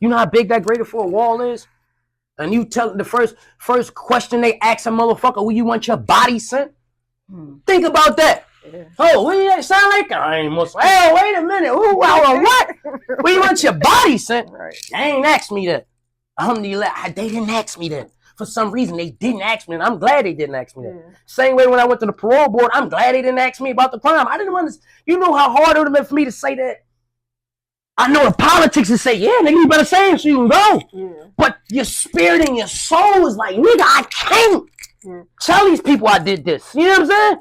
You know how big that grader for a wall is? And you tell the first question they ask a motherfucker, will you want your body sent? Think about that. Yeah. Oh, we sound like I ain't Muslim. Hey, wait a minute. Ooh, what? Will you want your body sent? Right. They ain't asked me that. Alhamdulillah, they didn't ask me that. For some reason, they didn't ask me, and I'm glad they didn't ask me that. Yeah. Same way when I went to the parole board, I'm glad they didn't ask me about the crime. I didn't want to. You know how hard it would have been for me to say that. I know the politics and say, yeah, nigga, you better say it so you can go. Yeah. But your spirit and your soul is like, nigga, I can't tell these people I did this. You know what I'm saying?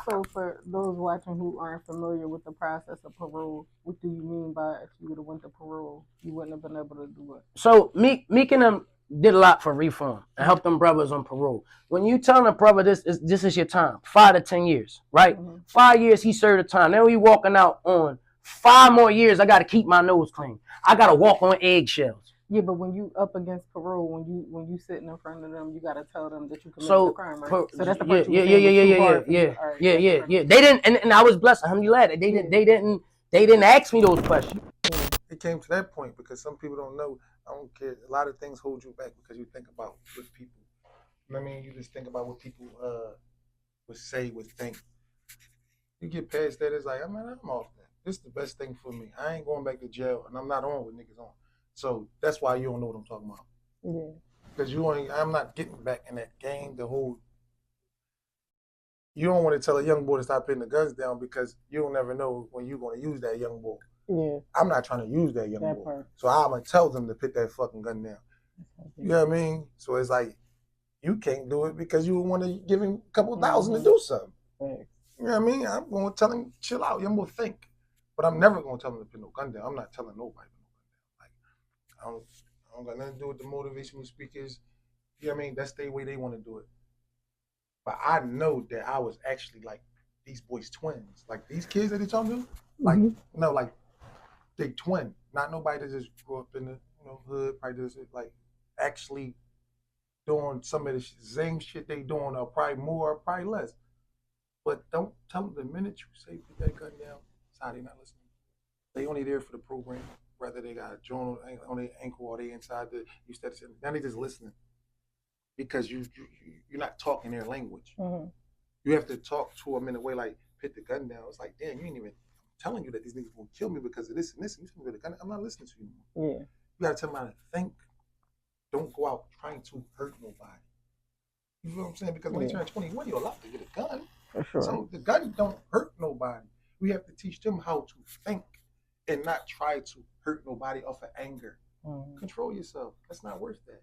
So for those watching who aren't familiar with the process of parole, what do you mean by if you would have went to parole, you wouldn't have been able to do it? So Meek and them did a lot for reform and helped them brothers on parole. When you tell a brother this is your time, 5 to 10 years, right? 5 years he served the time. Then we walking out on 5 more years, I got to keep my nose clean. I got to walk on eggshells. Yeah, but when you up against parole, when you sitting in front of them, you got to tell them that you committed the crime, right? So that's the part yeah. They didn't, and I was blessed. Alhamdulillah. They didn't ask me those questions. It came to that point because some people don't know. I don't care. A lot of things hold you back because you think about what people. You know what I mean? You just think about what people would say, would think. You get past that, it's like, I mean, I'm off that. This is the best thing for me. I ain't going back to jail, and I'm not on with niggas on. So that's why you don't know what I'm talking about. Yeah. Because I'm not getting back in that game. You don't want to tell a young boy to stop putting the guns down because you don't never know when you're going to use that young boy. Yeah. I'm not trying to use that young boy. Part. So I'm going to tell them to put that fucking gun down. You know what I mean? So it's like, you can't do it because you want to give him a couple thousand to do something. Right. You know what I mean? I'm going to tell him, chill out. Young boy, think. But I'm never going to tell him to put no gun down. I'm not telling nobody. I don't got nothing to do with the motivational speakers. You know what I mean? That's the way they want to do it. But I know that I was actually like these boys' twins. Like these kids that they talking to, like no, like they twin. Not nobody that just grew up in the hood, probably just like actually doing some of the same shit they doing, or probably more, or probably less. But don't tell them the minute you say put that gun down, it's how they not listening. They only there for the program. Whether they got a joint on their ankle or they inside you started saying, now they just listening because you're not talking their language. Mm-hmm. You have to talk to them in a way like put the gun down. It's like, damn, you ain't even telling you that these niggas gonna kill me because of this and this. And you tell me the gun. I'm not listening to you anymore. Yeah. You gotta tell them how to think. Don't go out trying to hurt nobody. You know what I'm saying? Because when they turn 21, you're allowed to get a gun. For sure. So the gun don't hurt nobody. We have to teach them how to think and not try to hurt nobody off of anger. Control yourself. That's not worth that.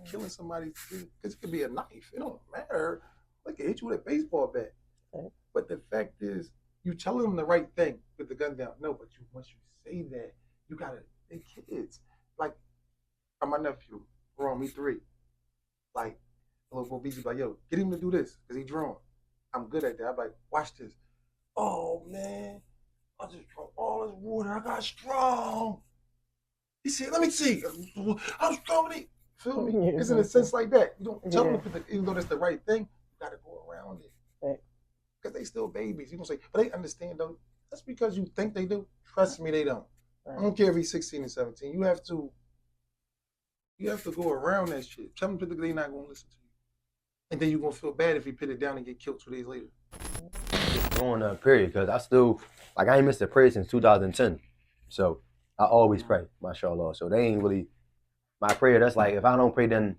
Killing somebody, because it could be a knife. It don't matter. Like it hit you with a baseball bat. But the fact is, you tell them the right thing with the gun down. No, but once you say that, you gotta, they kids. Like, my nephew, Ron, me 3. Like, a little boy BG, like, yo, get him to do this, because he drawing. I'm good at that. I'm like, watch this. Oh, man. I just drank all this water. I got strong. He said, let me see. I'm strong. Feel me? It's in a sense like that. You don't tell them, even though that's the right thing, you got to go around it. Because they still babies. You don't say, but they understand, though. That's because you think they do. Trust me, they don't. Right. I don't care if he's 16 and 17. You have to go around that shit. Tell them they're not going to listen to you. And then you're going to feel bad if you put it down and get killed 2 days later. During a period, because I ain't missed a prayer since 2010. So I always pray, mashallah. So they ain't really my prayer. That's like, if I don't pray, then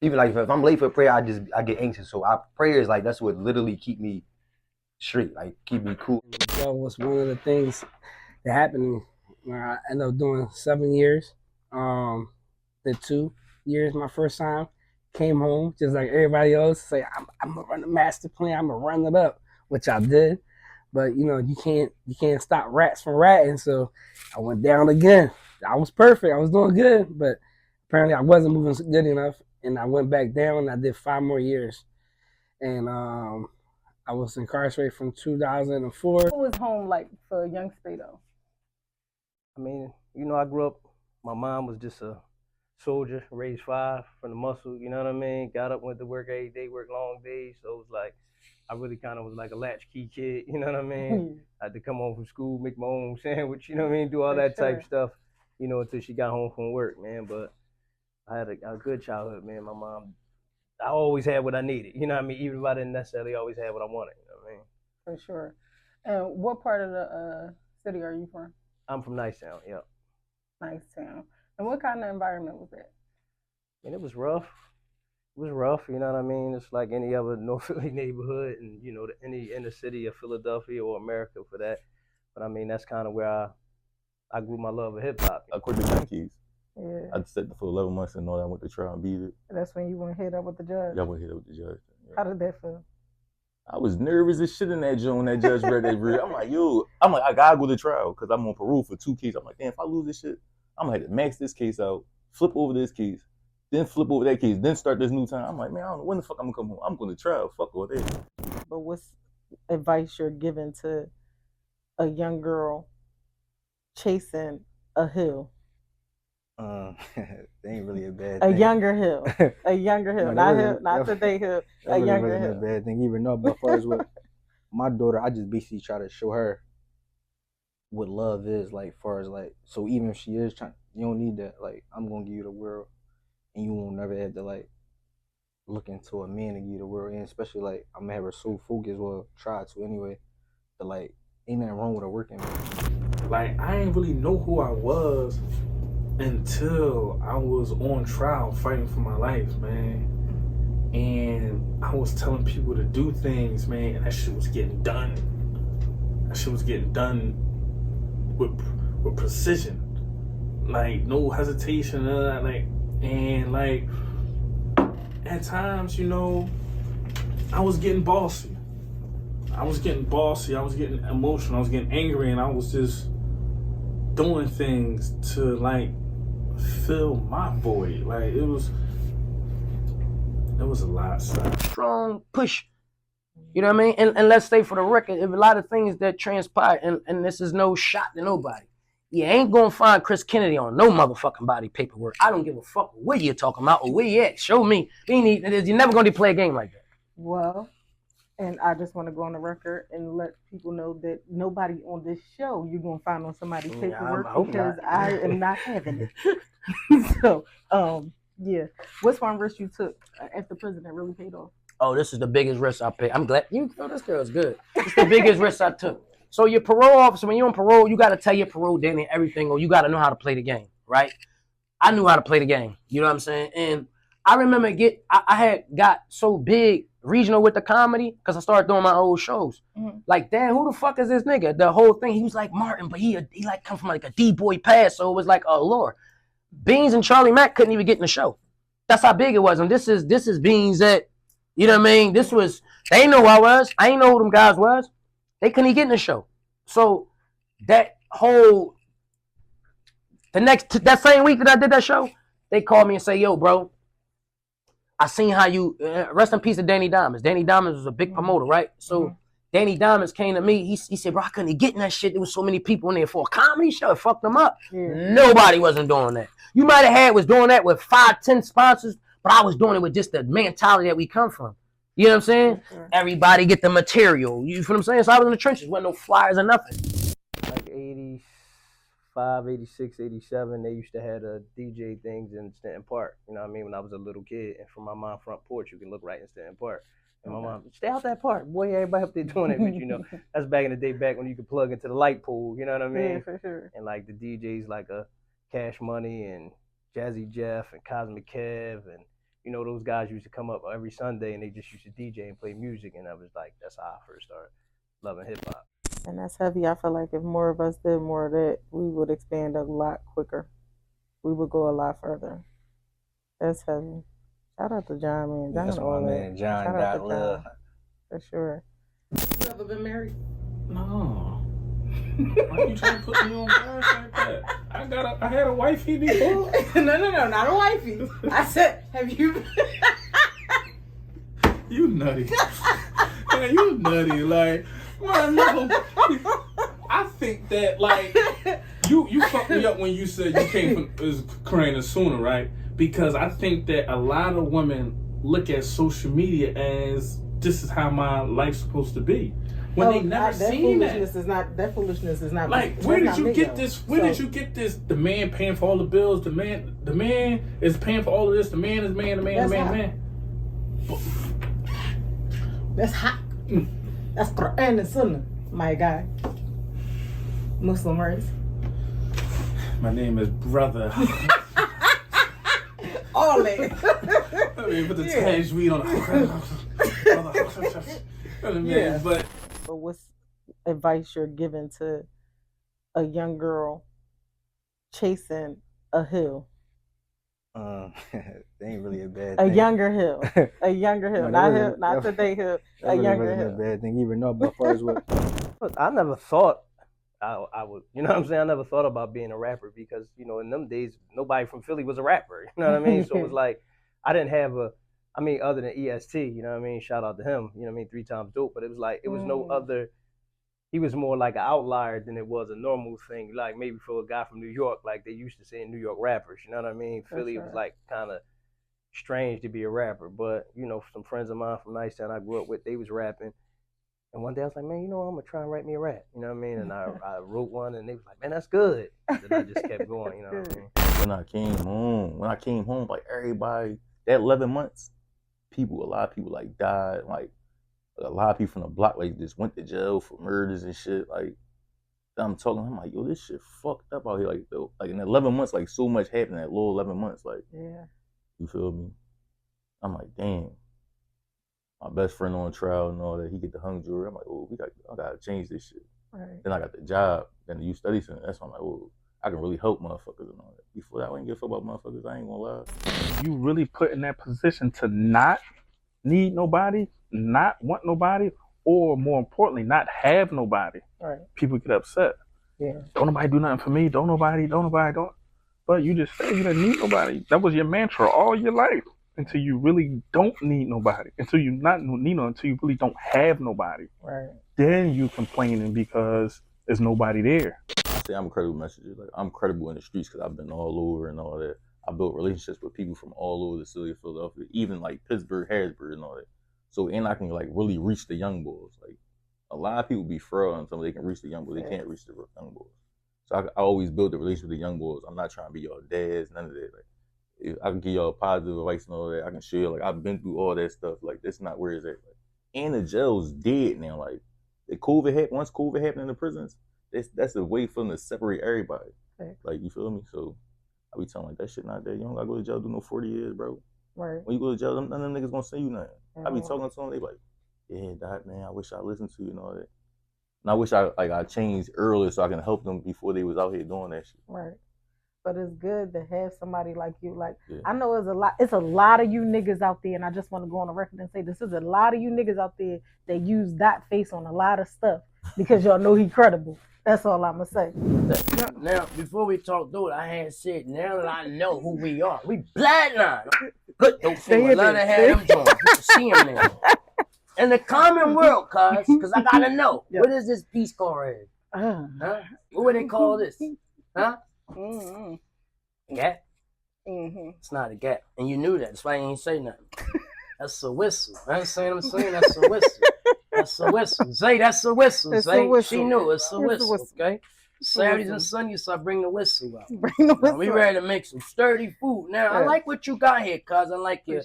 even like if I'm late for prayer, I get anxious. So prayer is like, that's what literally keep me straight, like keep me cool. That was one of the things that happened when I ended up doing 7 years. The 2 years, my first time, came home just like everybody else, say I'm gonna run the master plan, I'm gonna run it up, which I did. But you can't stop rats from ratting. So I went down again. I was perfect. I was doing good, but apparently I wasn't moving good enough, and I went back down. And I did 5 more years, and I was incarcerated from 2004. What was home like for young Spado? I mean, I grew up. My mom was just a soldier, raised 5 from the muscle. You know what I mean? Got up, went to work every day, worked long days. So it was like, I really kind of was like a latchkey kid, you know what I mean? I had to come home from school, make my own sandwich, you know what I mean? Do all that type stuff. you know, until she got home from work, man. But I had a good childhood, man. My mom, I always had what I needed. You know what I mean? Even if I didn't necessarily always have what I wanted. You know what I mean? For sure. And what part of the city are you from? I'm from Nicetown. Yep. Nicetown. And what kind of environment was that? And it was rough. It was rough, you know what I mean? It's like any other North Philly neighborhood, and you know, any inner city of Philadelphia or America for that. But I mean, that's kind of where I grew my love of hip hop. I quit the junkies. Yeah. I sat there for 11 months and know that I went to trial and beat it. That's when you went head up with the judge. Yeah, I went hit up with the judge. Yeah. How did that feel? I was nervous as shit in that joint when that judge read that read. I'm like, I gotta go to trial because I'm on parole for 2 cases. I'm like, damn, if I lose this shit, I'm gonna have to max this case out, flip over this case, then flip over that case, then start this new time. I'm like, man, I don't know when the fuck I'm gonna come home. I'm going to trial. Fuck all that. But what's advice you're giving to a young girl chasing a hill? They ain't really a bad A thing. younger hill. A younger hill. Not today hill. A younger hill. A bad thing. Even though, but as far as with my daughter, I just basically try to show her what love is, like, far as like, so even if she is trying, you don't need that. Like, I'm gonna give you the world, and you won't never have to like look into a man to give you the world, and especially like I'm gonna have her so focused, well, try to anyway, but like ain't nothing wrong with her working. Like, I ain't really know who I was until I was on trial fighting for my life, man. And I was telling people to do things, man, and that shit was getting done. That shit was getting done with precision. Like, no hesitation, and like, at times, you know, I was getting bossy. I was getting emotional, I was getting angry, and I was just doing things to like fill my void. Like, it was a lot, son. Strong push. You know what I mean? And let's say for the record, if a lot of things that transpire, and this is no shot to nobody. You ain't gonna find Chris Kennedy on no motherfucking body paperwork. I don't give a fuck what you're talking about or where you at. Show me. You're never gonna play a game like that. Well, and I just want to go on the record and let people know that nobody on this show you're gonna find on somebody's paperwork, because I am not having it. So, yeah. What's one risk you took at the prison that really paid off? Oh, this is the biggest risk I paid. I'm glad you know this girl's good. It's the biggest risk I took. So your parole officer, when you're on parole, you got to tell your parole daddy everything, or you got to know how to play the game, right? I knew how to play the game. You know what I'm saying? And I remember I had got so big regional with the comedy because I started doing my old shows. Mm-hmm. Like, damn, who the fuck is this nigga? The whole thing, he was like Martin, but he like come from like a D-boy past, so it was like, oh Lord. Beans and Charlie Mack couldn't even get in the show. That's how big it was. And this is Beans that, you know what I mean? They ain't know who I was. I ain't know who them guys was. They couldn't even get in the show. So that same week that I did that show, they called me and say, yo, bro, I seen how you, rest in peace to Danny Diamonds. Danny Diamonds was a big promoter, right? So Danny Diamonds came to me. He said, bro, I couldn't get in that shit. There was so many people in there for a comedy show. It fucked them up. Yeah. Nobody wasn't doing that. You might have was doing that with 5, 10 sponsors, but I was doing it with just the mentality that we come from. You know what I'm saying? Sure. Everybody get the material. You feel what I'm saying? So I was in the trenches. Wasn't no flyers or nothing. Like 85, 86, 87, they used to have the DJ things in Stanton Park. You know what I mean? When I was a little kid. And from my mom's front porch, you can look right in Stanton Park. And my mom, stay out that park. Boy, everybody up there doing it. But, you know, that's back in the day, back when you could plug into the light pole. You know what I mean? Yeah, for sure. And, like, the DJs like Cash Money and Jazzy Jeff and Cosmic Kev and, you know, those guys used to come up every Sunday and they just used to DJ and play music. And I was like, that's how I first started loving hip hop. And that's heavy. I feel like if more of us did more of that, we would expand a lot quicker. We would go a lot further. That's heavy. Shout out to John, man. That's my man, John. Got love. For sure. You ever been married? No. Why you trying to put me on blast like that? I had a wifey before. No, not a wifey. I said, have you? You nutty. Man, you nutty. Like, man, no. I think that, like, you fucked me up when you said you came from Carolina sooner, right? Because I think that a lot of women look at social media as this is how my life's supposed to be. when they never seen that. That foolishness is not. Like, where did you get this? Where did you get this? The man paying for all the bills. The man is paying for all of this. The man is man. That's hot. That's Quran and Sunnah, my guy. Muslim race. My name is Brother. All that. I mean, put the tajweed on. Yeah, but what's advice you're giving to a young girl chasing a hill? They ain't really a bad thing. A younger hill, no, not today hill. A younger hill. A bad thing, even know about first what. Look, I never thought I would, you know what I'm saying? I never thought about being a rapper because, you know, in them days, nobody from Philly was a rapper. You know what I mean? So it was like, I didn't have other than EST, you know what I mean? Shout out to him, you know what I mean? 3 times dope. But it was like, it was no other, he was more like an outlier than it was a normal thing. Like maybe for a guy from New York, like they used to say New York rappers, you know what I mean? Philly was like kind of strange to be a rapper. But, you know, some friends of mine from Nicetown I grew up with, they was rapping. And one day I was like, man, you know, I'm going to try and write me a rap. You know what I mean? And I wrote one and they was like, man, that's good. And then I just kept going, you know what I mean? When I came home, like everybody, that 11 months, a lot of people like died. Like a lot of people from the block like just went to jail for murders and shit. Like I'm like, yo, this shit fucked up out here. Like in 11 months, like so much happened in that little 11 months. Like, you feel me? I'm like, damn. My best friend on trial and all that, he get the hung jury. I'm like, oh, I gotta change this shit. Right. Then I got the job, then the youth study center. That's why I'm like, oh, I can really help motherfuckers and all that. Before that, I ain't give a fuck about motherfuckers. I ain't gonna lie. You really put in that position to not need nobody, not want nobody, or more importantly, not have nobody. Right. People get upset. Yeah. Don't nobody do nothing for me. Don't. But you just said you didn't need nobody. That was your mantra all your life. Until you really don't need nobody, until you really don't have nobody. Right. Then you complaining because there's nobody there. I say I'm a credible messenger. Like I'm credible in the streets because I've been all over and all that. I built relationships with people from all over the city of Philadelphia, even like Pittsburgh, Harrisburg, and all that. So and I can like really reach the young boys. Like a lot of people be frail until they can reach the young boys. They can't reach the young boys. So I always build a relationship with the young boys. I'm not trying to be your dads, none of that. Like, I can give y'all positive advice and all that. I can share, like, I've been through all that stuff. Like, that's not where it's at. Like, and the jail's dead now. Like, once COVID happened in the prisons, that's a way for them to separate everybody. Okay. Like, you feel me? So, I be telling, like, that shit not there. You don't gotta go to jail, do no 40 years, bro. Right. When you go to jail, none of them niggas gonna say you nothing. I be talking to them, they like, yeah, Doc, man, I wish I listened to you and all that. And I wish I changed earlier so I can help them before they was out here doing that shit. Right. But it's good to have somebody like you. Like, I know it's a lot of you niggas out there, and I just want to go on the record and say this is a lot of you niggas out there that use Dot face on a lot of stuff because y'all know he credible. That's all I'm gonna say. Now, before we talk through it, I had said, now that I know who we are, we black now. Good, don't say Atlanta had them joints. You can see them now. In the common world, cause I gotta know, what is this Peace Corps? Huh? What would they call this? Huh? Mm-hmm. Gap? Mm-hmm. It's not a gap. And you knew that. That's why you ain't say nothing. That's a whistle. I'm saying that's a whistle. That's a whistle. Zay, that's a whistle. Zay, she knew it's a whistle. Okay? Saturdays and Sundays, so I bring the whistle out. Now, we ready to make some sturdy food. Now, I like what you got here, cuz. I like your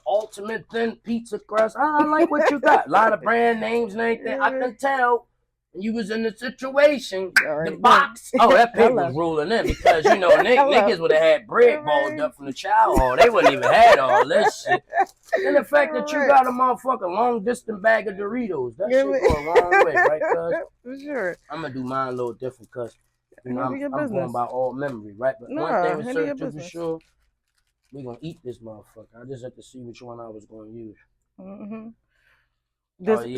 ultimate thin pizza crust. I like what you got. A lot of brand names and everything. I can tell. You was in the situation, the box. Oh, that pig was ruling in because, you know, niggas would have had bread balled up from the chow hall. They wouldn't even had all this shit. And the fact that you got a motherfucking long distance bag of Doritos, that shit go a long way, right, cuz? For sure. I'm going to do mine a little different, cuz, you know, I'm going by all memory, right? But one thing was certain for sure, we going to eat this motherfucker. I just have to see which one I was going to use. Mm-hmm.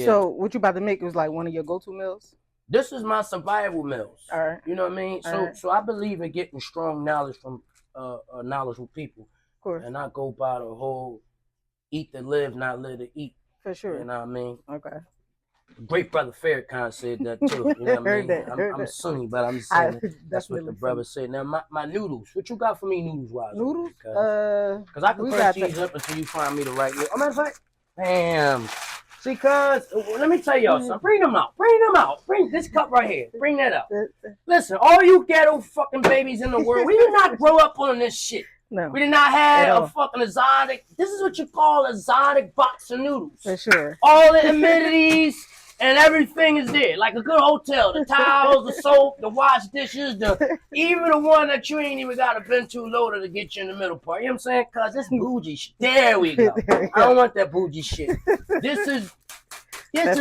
So what you about to make was like one of your go-to meals? This is my survival meals. All right. You know what I mean? So I believe in getting strong knowledge from knowledgeable people. Of course. And I go by the whole eat to live, not live to eat. For sure. You know what I mean? Okay. Great brother Farrakhan said that too. You know what I mean? I'm Sunni, but I'm saying that's what the brother said. Now my noodles. What you got for me noodles wise? Noodles? Because I can crunch these up until you find me the right meal. Oh, matter of fact, bam. See, cuz, let me tell y'all something. Bring them out. Bring them out. Bring this cup right here. Bring that up. Listen, all you ghetto fucking babies in the world, we did not grow up on this shit. No. We did not have a fucking exotic. This is what you call exotic box of noodles. For sure. All the amenities and everything is there. Like a good hotel. The towels, the soap, the wash dishes, even the one that you ain't even got a Bento loader to get you in the middle part. You know what I'm saying? Cause it's bougie shit. There we go. I don't want that bougie shit. This is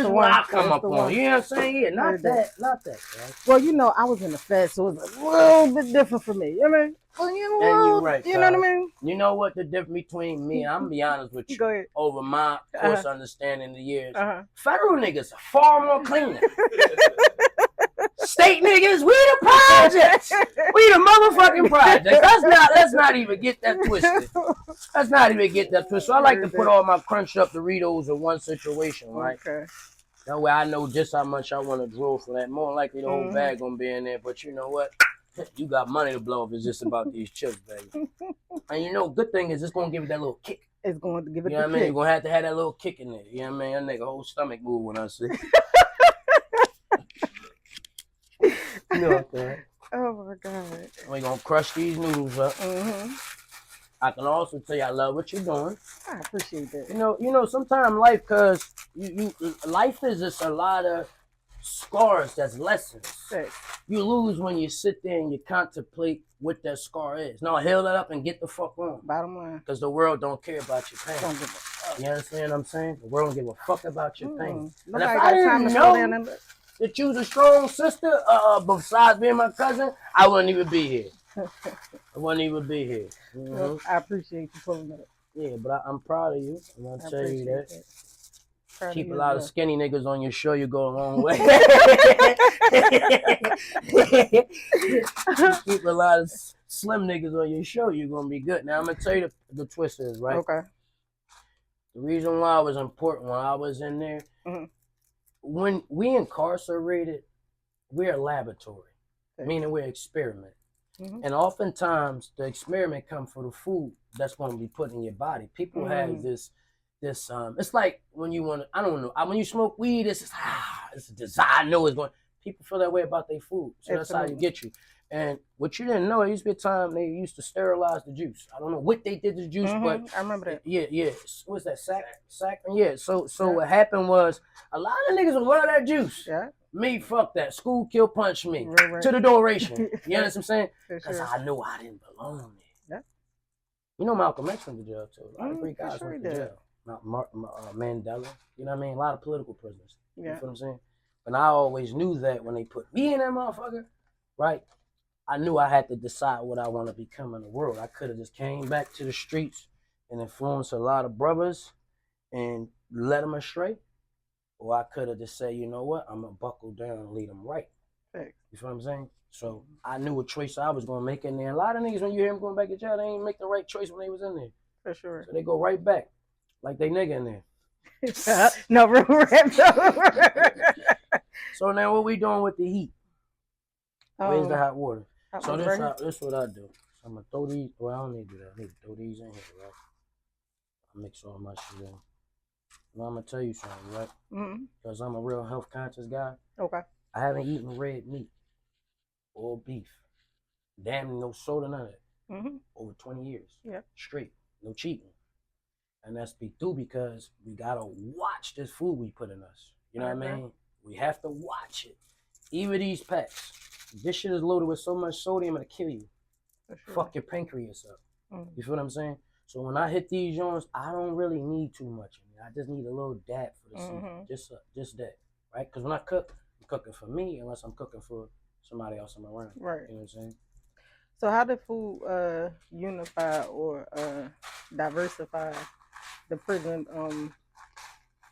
what I come up on. You know what I'm saying? Yeah, not that, guys. Well, you know, I was in the Fed, so it was a little bit different for me. You know what I mean? Well, you're right. You know what I mean? You know what the difference between me, I'm gonna be honest with you. Go ahead. Over my course understanding the years. Federal niggas are far more cleaner. State niggas, we the projects. We the motherfucking projects. Let's not even get that twisted. Let's not even get that twisted. So I like to put all my crunched up Doritos in one situation, right? Okay. That way I know just how much I want to draw for that. More likely the whole bag gonna be in there. But you know what? You got money to blow if it's just about these chips, baby. And you know, good thing is it's gonna give it that little kick. It's going to give it you know the what I mean? kick. You're gonna have to have that little kick in there. You know what I mean? That nigga whole stomach move when I see. You know what I'm saying? Oh my God. We gonna crush these noodles up. I can also tell you I love what you're doing. I appreciate that. You know, sometimes life, cause life is just a lot of scars that's lessons. Right. You lose when you sit there and you contemplate what that scar is. No, heal that up and get the fuck on. Bottom line. Because the world don't care about your pain. Don't give a fuck. You understand what I'm saying? The world don't give a fuck about your pain. Nobody and if got I time to didn't slow down know and that you was a strong sister, besides being my cousin, I wouldn't even be here. I wouldn't even be here. Well, I appreciate you pulling it up. Yeah, but I'm proud of you. I'm gonna tell you that. Keep a you lot of skinny niggas on your show, you go a long way. Keep a lot of slim niggas on your show, you're gonna be good. Now I'm gonna tell you the twist is, right? Okay. The reason why it was important when I was in there, when we incarcerated, we're a laboratory, meaning we're experiment. And oftentimes the experiment comes for the food that's going to be put in your body. People have this it's like when you want to, I don't know, when you smoke weed, it's a desire. I know it's going. People feel that way about their food, so that's how you get you. And what you didn't know, it used to be a time they used to sterilize the juice. I don't know what they did to the juice, but I remember that. Yeah. What's that, sack? Yeah. So what happened was a lot of niggas would love that juice. Yeah. Me, fuck that. School kill punch me Right. to the duration. You understand what I'm saying? For Because sure. I knew I didn't belong there. Yeah. You know Malcolm X went to jail too. A lot of great for guys sure went he to did. jail. Mandela. You know what I mean? A lot of political prisoners. You Yeah. know what I'm saying? And I always knew that when they put me in that motherfucker, right? I knew I had to decide what I want to become in the world. I could have just came back to the streets and influenced a lot of brothers and led them astray. Or I could have just said, you know what? I'm going to buckle down and lead them right. Thanks. You feel what I'm saying? So I knew what choice I was going to make in there. A lot of niggas, when you hear them going back to jail, they ain't make the right choice when they was in there. For sure. So they go right back, like they nigga in there. No, So now what we doing with the heat? Where's the hot water? So this what I do. I'm going to throw these, well, I don't need to do that. I need to throw these in here, right? I mix all my shit in. Now I'm going to tell you something, right? Because I'm a real health conscious guy. Okay. I haven't eaten red meat or beef. Damn, no soda, none of that. Over 20 years. Yeah. Straight. No cheating. And that's because we got to watch this food we put in us. You know what I mean? We have to watch it. Even these packs. This shit is loaded with so much sodium it'll kill you. Sure. Fuck your pancreas up. You feel what I'm saying? So when I hit these joints, I don't really need too much. I just need a little dab for the season. Just that. Right? Because when I cook, I'm cooking for me unless I'm cooking for somebody else I'm around. Right. You know what I'm saying? So how did food unify or diversify the prison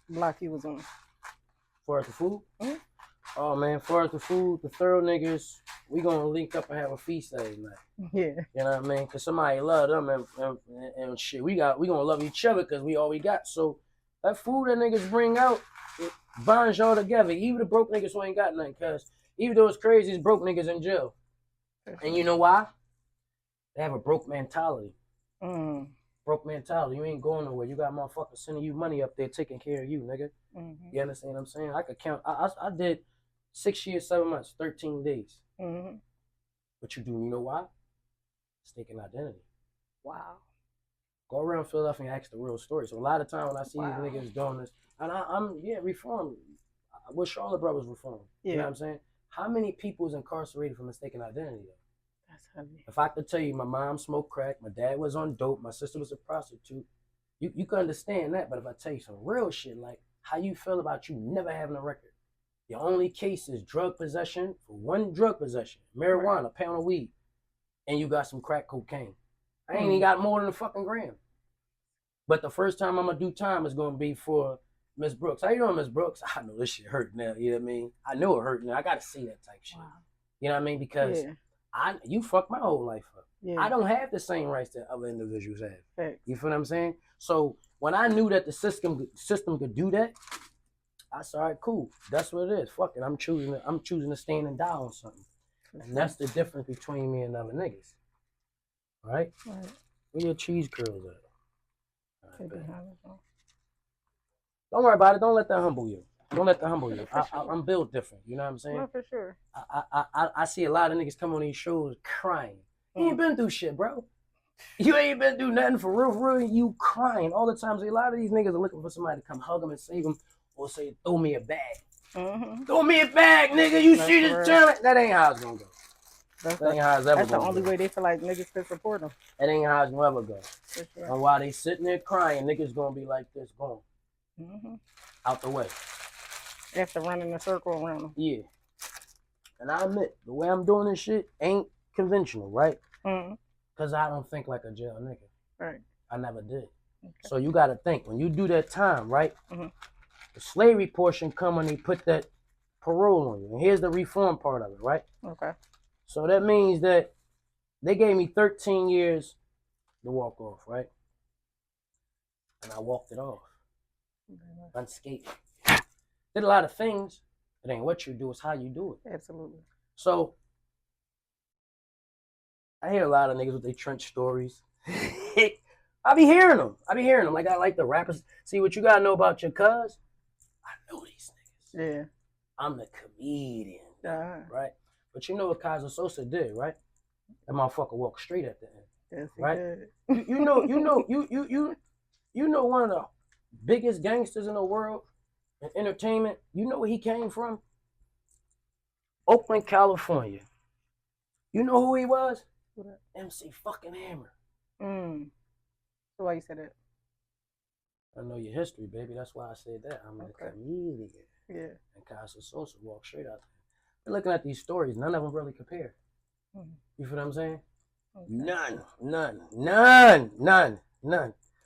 block he was on? Far as the food? Oh man, far as the food, the thorough niggas, we gonna link up and have a feast every night. Yeah. You know what I mean? Cause somebody love them and shit. We gonna love each other cause we all we got. So that food that niggas bring out, it binds y'all together. Even the broke niggas who ain't got nothing. Cause even though it's crazy, it's broke niggas in jail. And you know why? They have a broke mentality. Broke mentality. You ain't going nowhere. You got motherfuckers sending you money up there taking care of you, nigga. Mm-hmm. You understand what I'm saying? I could count. I did 6 years, 7 months, 13 days. Mm-hmm. But you know why? Mistaken identity. Wow. Go around Philadelphia and ask the real story. So a lot of time when I see these niggas doing this, and I'm reformed. I wish Charlotte Brothers reformed. Yeah. You know what I'm saying? How many people is incarcerated for mistaken identity though? That's heavy. If I could tell you my mom smoked crack, my dad was on dope, my sister was a prostitute, you can understand that. But if I tell you some real shit, like how you feel about you never having a record. Your only case is drug possession for one drug possession, marijuana, a pound of weed, and you got some crack cocaine. I ain't even got more than a fucking gram. But the first time I'm gonna do time is gonna be for Miss Brooks. How you doing, Miss Brooks? I know this shit hurt now, you know what I mean? I know it hurt now. I gotta see that type shit. Wow. You know what I mean? Because you fucked my whole life up. Yeah. I don't have the same rights that other individuals have. Thanks. You feel what I'm saying? So when I knew that the system could do that, I said, all right, cool. That's what it is. Fuck it. I'm choosing to stand and die on something. And that's the difference between me and other niggas. Right? Where your cheese curls at? Right, don't worry about it. Don't let that humble you. Don't let that humble you. I'm built different. You know what I'm saying? No, for sure. I see a lot of niggas come on these shows crying. You ain't been through shit, bro. You ain't been through nothing for real. You crying all the time. So a lot of these niggas are looking for somebody to come hug them and save them or say, throw me a bag. Mm-hmm. Throw me a bag, nigga. You see this talent? That ain't how it's gonna go. That ain't how it's ever That's the gonna only go. way they feel like niggas can support them. That ain't how it's gonna ever go. For sure. And while they sitting there crying, niggas gonna be like this, going out the way. They have to run in a circle around them. Yeah. And I admit, the way I'm doing this shit ain't conventional, right? Because I don't think like a jail nigga. Right. I never did. Okay. So you got to think, when you do that time, right? The slavery portion come when they put that parole on you. And here's the reform part of it, right? Okay. So that means that they gave me 13 years to walk off, right? And I walked it off. Unscathed. Did a lot of things. It ain't what you do, it's how you do it. Absolutely. So I hear a lot of niggas with their trench stories. I be hearing them. Like I like the rappers. See, what you gotta know about your cuz, I know these niggas. Yeah. I'm the comedian. Right? But you know what Kaiser Sosa did, right? That motherfucker walked straight at the end. Yes, he right? did. You know one of the biggest gangsters in the world in entertainment. You know where he came from? Oakland, California. You know who he was? MC fucking Hammer. So why you said that? I know your history, baby. That's why I said that. I'm a comedian. Yeah. And Kaiser Sosa walked straight out there. We're looking at these stories. None of them really compare. You feel what I'm saying? Okay. None.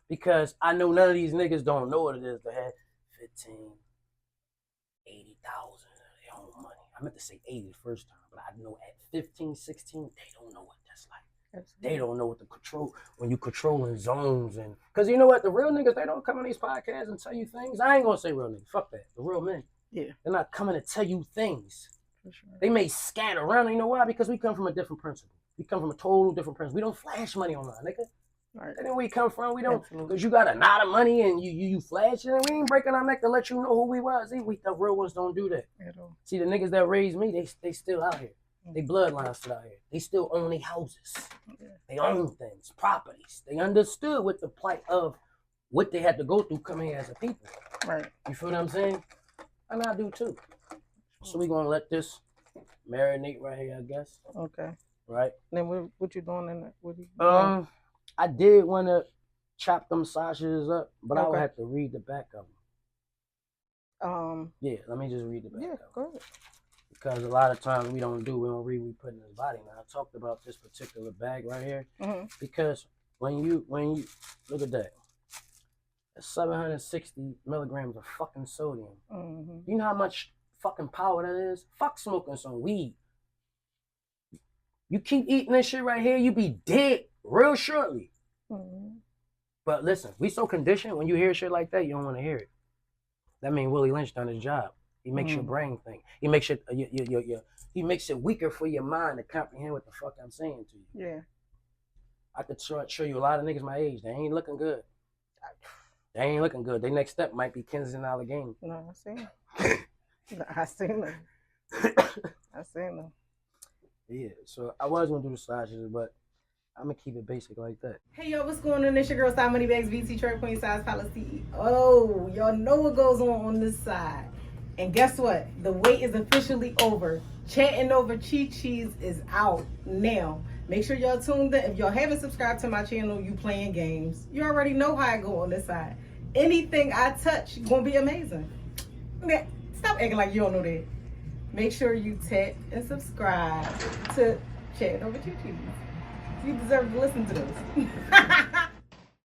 Because I know none of these niggas don't know what it is to have 15, 80,000 of their own money. I meant to say 80 the first time, but I know at 15, 16, they don't know what that's like. Absolutely. They don't know what the control, when you controlling zones. And because you know what, the real niggas, they don't come on these podcasts and tell you things. I ain't gonna say real niggas, fuck that. The real men. Yeah. They're not coming to tell you things. For sure. They may scatter around. You know why? Because we come from a different principle. We come from a total different principle. We don't flash money online, nigga. Right. That ain't where we come from. We don't, because you got a lot of money and you flashing, and we ain't breaking our neck to let you know who we was. The real ones don't do that. See, the niggas that raised me, they still out here. They bloodlines still out here. They still own their houses. They own things, properties. They understood what the plight of what they had to go through coming here as a people. Right. You feel what I'm saying? And I do too. So we gonna let this marinate right here, I guess. Okay. Right. Then what you doing in that? I did want to chop them sausages up, but I would have to read the back of them. Yeah, let me just read the back of them. Go ahead. Because a lot of times we don't read, we put in his body. Now I talked about this particular bag right here because when you look at that, that's 760 milligrams of fucking sodium. You know how much fucking power that is? Fuck smoking some weed. You keep eating this shit right here, you be dead real shortly. But listen, we so conditioned, when you hear shit like that, you don't want to hear it. That means Willie Lynch done his job. He makes your brain think. He makes it he makes it weaker for your mind to comprehend what the fuck I'm saying to you. Yeah. I could show you a lot of niggas my age. They ain't looking good. They ain't looking good. Their next step might be Kansas and Allegheny. No, I seen them. I seen them. I seen them. Yeah, so I was gonna do the slashes, but I'm gonna keep it basic like that. Hey yo, what's going on? It's your girl Style Moneybags, VT Trade Queen Size Palace CEO. Y'all know what goes on this side. And guess what? The wait is officially over. Chatting over Chi Chi's is out now. Make sure y'all tuned in. If y'all haven't subscribed to my channel, you playing games. You already know how I go on this side. Anything I touch gonna be amazing. Stop acting like you don't know that. Make sure you tap and subscribe to Chatting Over Chi Chi's. You deserve to listen to this.